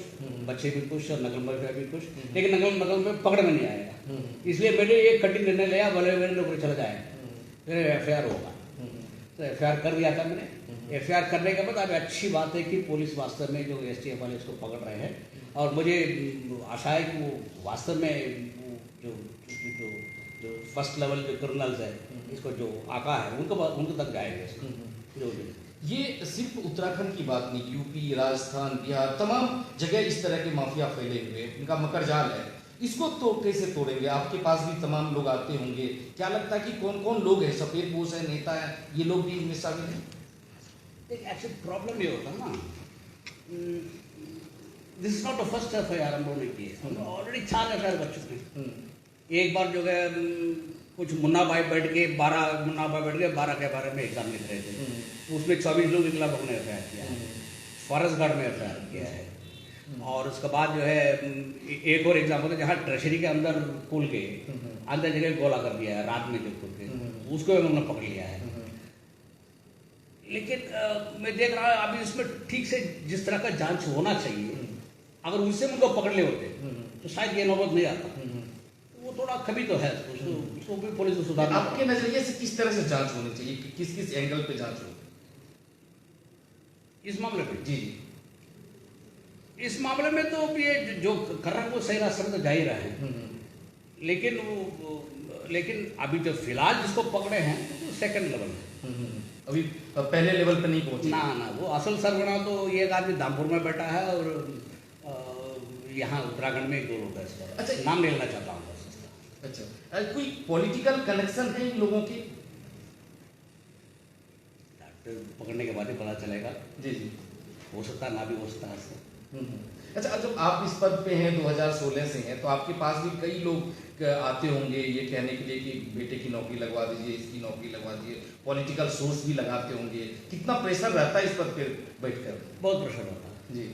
बच्चे भी खुश और नकल माफिया भी खुश। लेकिन नकल में पकड़ में नहीं आएगा, इसलिए मैंने एक कठिन निर्णय लिया, भले मेरे नौकरी चला जाए, फिर FIR होगा। तो FIR कर दिया था मैंने। FIR करने के बाद अब अच्छी बात है कि पुलिस वास्तव में जो STF वाले इसको पकड़ रहे हैं, और मुझे आशा है कि वो वास्तव में जो फर्स्ट लेवल जो क्रिमिनल्स है, इसको जो आका है उनको तक जाएगा इसको। ये सिर्फ उत्तराखंड की बात नहीं, UP, राजस्थान, बिहार, तमाम जगह इस तरह के माफिया फैले हुए, इनका मकर जाल है। इसको तो कैसे तोड़ेंगे? आपके पास भी तमाम लोग आते होंगे, क्या लगता है कि कौन कौन लोग हैं, सफेद पोश है, नेता है, ये लोग भी इनमें शामिल हैं? एक एक्चुअली प्रॉब्लम ये होता है ना, this is not the first FIR हम लोगों ने की है, ऑलरेडी 4 FIR कर चुके हैं। एक बार जो है कुछ मुन्ना भाई बैठ के 12 के बारे में एग्जाम लिख रहे थे, उसमें 24 लोग के खिलाफ हमने FIR किया। फॉरेस्ट गार्ड में एफ किया है। और उसके बाद जो है एक और एग्जाम्पल है जहाँ ट्रेजरी के अंदर खोल के अंदर जगह गोला कर दिया है रात में जो खोल के, उसको उन्होंने पकड़ लिया है। लेकिन मैं देख रहा हूँ अभी इसमें ठीक से जिस तरह का जांच होना चाहिए, अगर उससे उनको पकड़ ले होते तो शायद ये नौबत नहीं आता। वो थोड़ा कमी तो है, उसको भी पुलिस को सुधारना। आपके नजरिए से किस तरह से जांच होनी चाहिए, किस किस एंगल पे जांच हो इस मामले में? जी इस मामले में तो ये जो कर रहा है वो सही रास्ते में तो जा ही रहे हैं, लेकिन अभी जो फिलहाल जिसको पकड़े हैं तो सेकंड लेवल है, अभी पहले लेवल पे नहीं पहुंचे। ना वो असल सरगना तो ये एक आदमी धामपुर में बैठा है और यहाँ उत्तराखंड में एक दो लोग हैं इस पर। अच्छा, नाम नहीं लेना चाहता हूँ बस। अच्छा, कोई पॉलिटिकल कनेक्शन है इन लोगों के? पकड़ने के बाद ही पता चलेगा। जी हो सकता है, ना भी हो सकता है इससे। अच्छा, जब आप इस पद पे हैं 2016 से हैं, तो आपके पास भी कई लोग आते होंगे ये कहने के लिए कि बेटे की नौकरी लगवा दीजिए, इसकी नौकरी लगवा दीजिए, पॉलिटिकल सोर्स भी लगाते होंगे। कितना प्रेशर रहता है इस पद पे बैठकर? बहुत प्रेशर रहता है जी।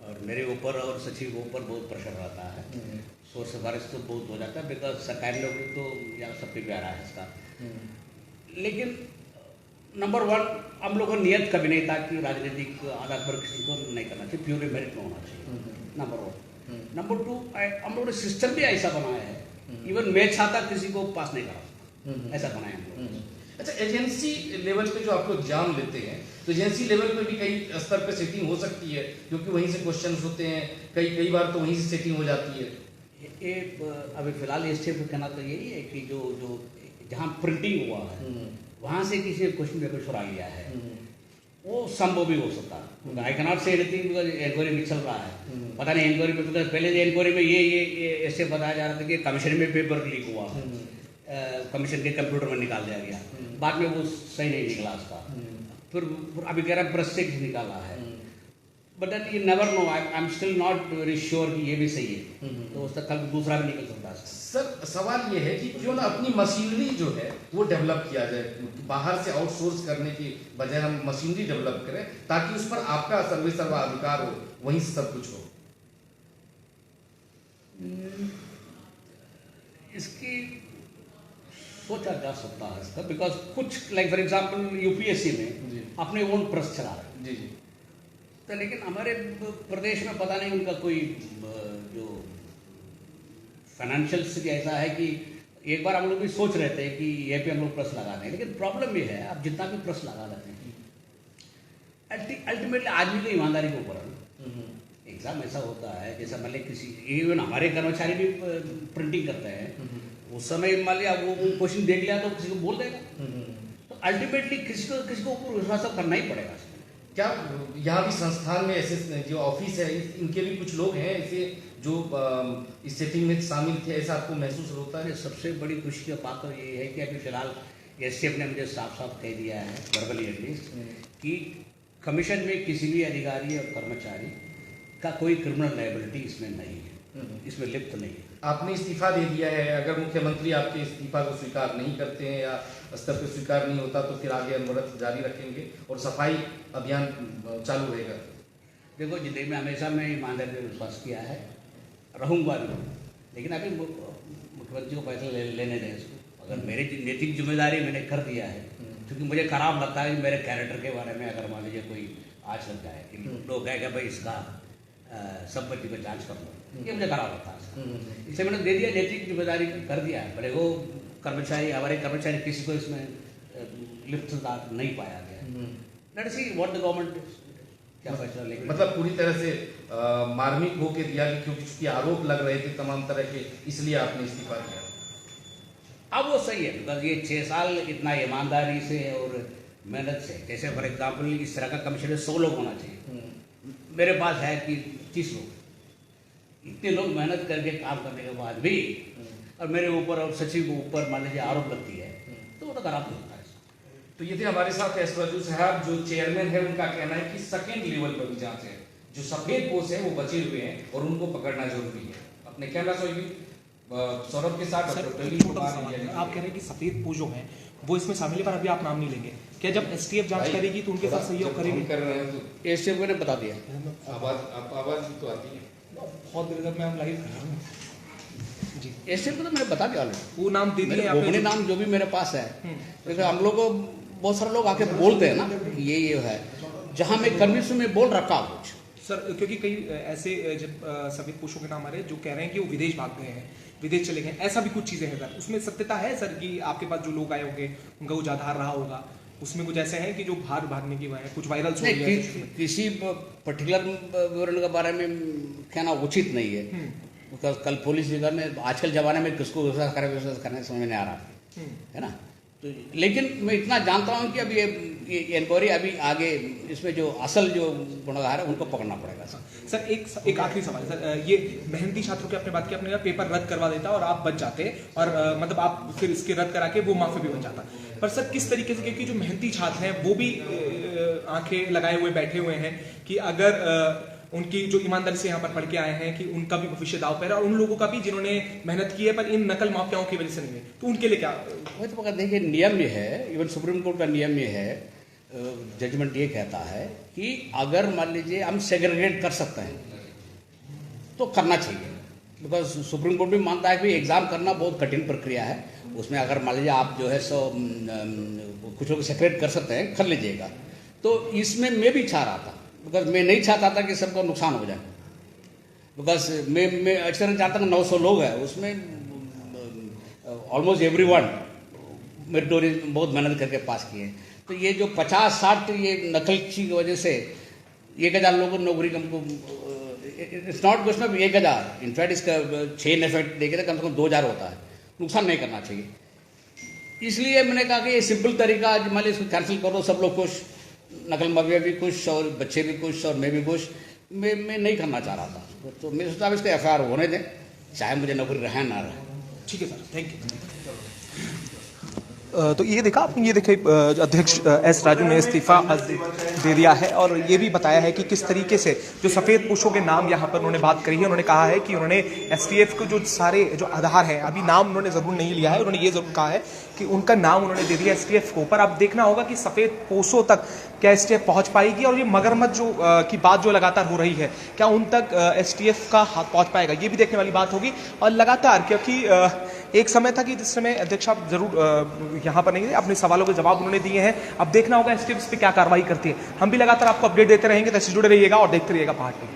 और मेरे ऊपर और सचिव के ऊपर बहुत प्रेशर रहता है। सोच सिफारिश तो बहुत हो जाता है, बिकॉज सरकारी नौकरी तो यहाँ सबके प्यारा है इसका। लेकिन नंबर वन, हम लोगों को नियत कभी नहीं था कि राजनीतिक आधार पर किसी को नहीं करना चाहिए, प्योर मेरिट में होना चाहिए, नंबर वन। नंबर टू, हम लोगों ने सिस्टम भी ऐसा बनाया है, इवन मैं चाहता किसी को पास नहीं करा सकता, ऐसा बनाया हम लोग। अच्छा, एजेंसी लेवल पे जो आप लोग एग्जाम लेते हैं, तो एजेंसी लेवल पे भी कई स्तर पे सेटिंग हो सकती है, क्योंकि वहीं से क्वेश्चंस होते हैं, कई बार तो वहीं से सेटिंग हो जाती है। ये अभी फिलहाल इस स्टेप पे कहना तो यही है कि जो जहाँ प्रिंटिंग हुआ है वहाँ से किसी ने क्वेश्चन पेपर छुड़ा लिया है, वो संभव भी हो सकता है। I cannot say anything because inquiry में चल रहा है, पता नहीं इंक्वायरी में, बिकॉज पहले इंक्वायरी में ये ऐसे बताया जा रहा था कि कमीशन में पेपर लीक हुआ, कमीशन के कंप्यूटर में निकाल दिया गया, बाद में वो सही नहीं निकला उसका, फिर अभी कह रहा है प्रेस से निकाला है, but then you never know. I am still not very sure कि ये भी सही है, तो उसका कल दूसरा भी निकल सकता है। सर, सवाल ये है कि क्यों ना अपनी मशीनरी जो है वो डेवलप किया जाए, बाहर से आउटसोर्स करने की बजाय हम मशीनरी डेवलप करें, ताकि उस पर आपका सर्वाधिकार हो, वहीं से सब कुछ हो। इसकी सोचा जा सकता है इसका, बिकॉज कुछ लाइक फॉर एग्जाम्पल यूपीएससी में अपने ओन प्रेस चला रहे हैं। जी। तो लेकिन हमारे प्रदेश में पता नहीं उनका कोई जो फाइनेंशियल स्थिति ऐसा है कि एक बार हम लोग भी सोच रहे थे कि ये पे हम लोग प्रेस लगा दें, लेकिन प्रॉब्लम ये है आप जितना भी प्रेस लगा लेते हैं अल्टीमेटली आदमी की ईमानदारी के ऊपर है। एग्जाम ऐसा होता है जैसा मान लिया किसी, इवन हमारे कर्मचारी भी प्रिंटिंग करते हैं, उस समय मान लिया वो क्वेश्चन देख लिया तो किसी को बोल देगा, तो अल्टीमेटली किसी को ऊपर विश्वास करना ही पड़ेगा। क्या यहाँ भी संस्थान में ऐसे जो ऑफिस है इनके भी कुछ लोग हैं ऐसे जो इस सेटिंग में शामिल थे, ऐसा आपको महसूस होता है? सबसे बड़ी खुशी की बात तो ये है कि अभी फिलहाल एसटीएफ ने मुझे साफ साफ कह दिया है, वर्बली एटलीस्ट, कि कमीशन में किसी भी अधिकारी और कर्मचारी का कोई क्रिमिनल लायबिलिटी इसमें नहीं है, इसमें लिप्त नहीं है। आपने इस्तीफा दे दिया है, अगर मुख्यमंत्री आपके इस्तीफा को स्वीकार नहीं करते हैं या स्तर पर स्वीकार नहीं होता तो फिर आगे अनवरत जारी रखेंगे और सफाई अभियान चालू रहेगा? देखो, जिंदगी में हमेशा मैं ईमानदारी पर विश्वास किया है, रहूँगा भी, लेकिन अभी मुख्यमंत्री को फैसला लेने दें इसको। अगर मेरी नैतिक जिम्मेदारी मैंने कर दिया है, क्योंकि मुझे खराब लगता है कि मेरे कैरेक्टर के बारे में अगर मान लीजिए कोई आज लग जाए कि लोग कहेगा भाई इसका संपत्ति पर जांच कर लो, ये मुझे खराब लगता है। इसलिए मैंने दे दिया, नैतिक जिम्मेदारी कर दिया है, भले वो कर्मचारी, हमारे कर्मचारी किसी को इसमें लिप्तता नहीं पाया गया। Let's see what the government क्या फैसला लेगी। मतलब पूरी तरह से मार्मिक होके दिया क्योंकि आरोप लग रहे थे तमाम तरह के, इसलिए आपने इस्तीफा दिया। अब वो सही है, बिकॉज ये 6 साल इतना ईमानदारी से और मेहनत से, जैसे फॉर एग्जाम्पल इस तरह का कमीशन में 100 लोग होना चाहिए, मेरे पास है कि 30 लोग, इतने लोग मेहनत करके काम करने के बाद भी और मेरे ऊपर और सचिव के ऊपर मान लीजिए आरोप लगती है, तो वो तो खराब होता है। तो ये थे हमारे साथ एस राजू साहब, जो चेयरमैन है, उनका कहना है कि सेकेंड लेवल पर भी जांच है, जो सफेद पोस्ट है वो बचे हुए हैं और उनको पकड़ना जरूरी है। अपने कैमरा सौरभ के साथ आप कह रहे हैं कि सफेद पोस्ट जो हैं वो इसमें शामिल है, पर अभी आप नाम नहीं लेंगे। क्या जब एसटीएफ जांच करेगी तो उनके साथ सहयोग करेंगे? कर रहे हैं तो एसटीएफ ने बता दिया। आवाज भी तो आती है। बहुत देर तक मैं हम लाइव कर रहा हूँ जी। एसटीएफ को तो मैंने बता दिया ऑलरेडी, वो नाम दे दिए गोपनीय नाम जो भी मेरे पास है। देखो हम लोग को बहुत सारे लोग आके बोलते हैं ना ये है, जहाँ मैं कन्विंस में बोल रखा कुछ सर, क्योंकि कई ऐसे जब सफेद पोशों के नाम आ रहे हैं जो कह रहे हैं कि वो विदेश भाग गए हैं, विदेश चले गए, ऐसा भी कुछ चीजें हैं सर, उसमें सत्यता है सर कि आपके पास जो लोग आए होंगे उनका कुछ आधार रहा होगा, उसमें कुछ ऐसे हैं कि जो बाहर भागने की वजह कुछ वायरल हो गया है? किसी पर्टिकुलर विवरण के बारे में कहना उचित नहीं है, बिकॉज कल पुलिस विभाग में आजकल जमाने में किसको विश्वास करने समझ में नहीं आ रहा है ना। तो लेकिन मैं इतना जानता हूँ कि अभी ये इंक्वायरी अभी आगे इसमें जो असल जो गुनहगार है उनको पकड़ना पड़ेगा। सर एक आखिरी सवाल है सर, ये मेहनती छात्रों की आपने बात की, आपने पेपर रद्द करवा देता और आप बच जाते और मतलब आप फिर इसके रद्द करा के वो माफी भी बन जाता, पर सर किस तरीके से, क्योंकि जो मेहनती छात्र हैं वो भी आंखें लगाए हुए बैठे हुए हैं कि अगर उनकी जो ईमानदारी से यहाँ पर पढ़ के आए हैं कि उनका भी भविष्य दाव पर है, और उन लोगों का भी जिन्होंने मेहनत की है पर इन नकल माफियाओं की वजह से नहीं है, तो उनके लिए क्या? वही तो देखिए नियम ये है, इवन सुप्रीम कोर्ट का नियम ये है, जजमेंट ये कहता है कि अगर मान लीजिए हम सेग्रीगेट कर सकते हैं तो करना चाहिए, बिकॉज सुप्रीम कोर्ट भी मानता है कि एग्जाम करना बहुत कठिन प्रक्रिया है, उसमें अगर मान लीजिए आप जो है सो कुछ लोग सेपरेट कर सकते हैं, कर लीजिएगा। तो इसमें मैं भी चाह रहा था, बिकॉज मैं नहीं चाहता था कि सबको नुकसान हो जाए, बिकॉज मैं अक्सर जानता हूँ 900 लोग हैं उसमें, ऑलमोस्ट एवरीवन मेरिटोरियस बहुत मेहनत करके पास किए। तो ये जो 50-60 ये नकलची की वजह से 1000 लोगों को नौकरी हमको, it's not question of 1000, in fact इसका चेन इफेक्ट देखे तो कम से कम 2000 होता है, नुकसान नहीं करना चाहिए। इसलिए मैंने कहा कि ये सिंपल तरीका, मान लीजिए इसको कैंसिल करो, सब लोग खुश, नकल माफिया भी खुश और बच्चे भी खुश और मैं भी खुश। मैं नहीं करना चाह रहा था, तो मैं सोचा इसको FIR होने दें, चाहे मुझे नौकरी रहे ना रहे। ठीक है सर, थैंक यू। तो ये देखा आपने, ये देखे अध्यक्ष एस राजू ने इस्तीफा दे दिया है और ये भी बताया है कि किस तरीके से जो सफ़ेद पोशों के नाम यहाँ पर उन्होंने बात करी है। उन्होंने कहा है कि उन्होंने STF को जो सारे जो आधार है, अभी नाम उन्होंने ज़रूर नहीं लिया है, उन्होंने ये ज़रूर कहा है कि उनका नाम उन्होंने दे दिया STF को, पर अब देखना होगा कि सफ़ेद पोशों तक क्या STF पहुँच पाएगी, और ये मगरमच्छ जो की बात जो लगातार हो रही है क्या उन तक STF का हाथ पहुँच पाएगा, ये भी देखने वाली बात होगी। और लगातार, क्योंकि एक समय था कि जिस समय अध्यक्ष आप जरूर यहाँ पर नहीं थे, अपने सवालों के जवाब उन्होंने दिए हैं, अब देखना होगा STF पे क्या कार्रवाई करती है। हम भी लगातार आपको अपडेट देते रहेंगे, तो ऐसे जुड़े रहिएगा और देखते रहिएगा पहाड़ टीवी।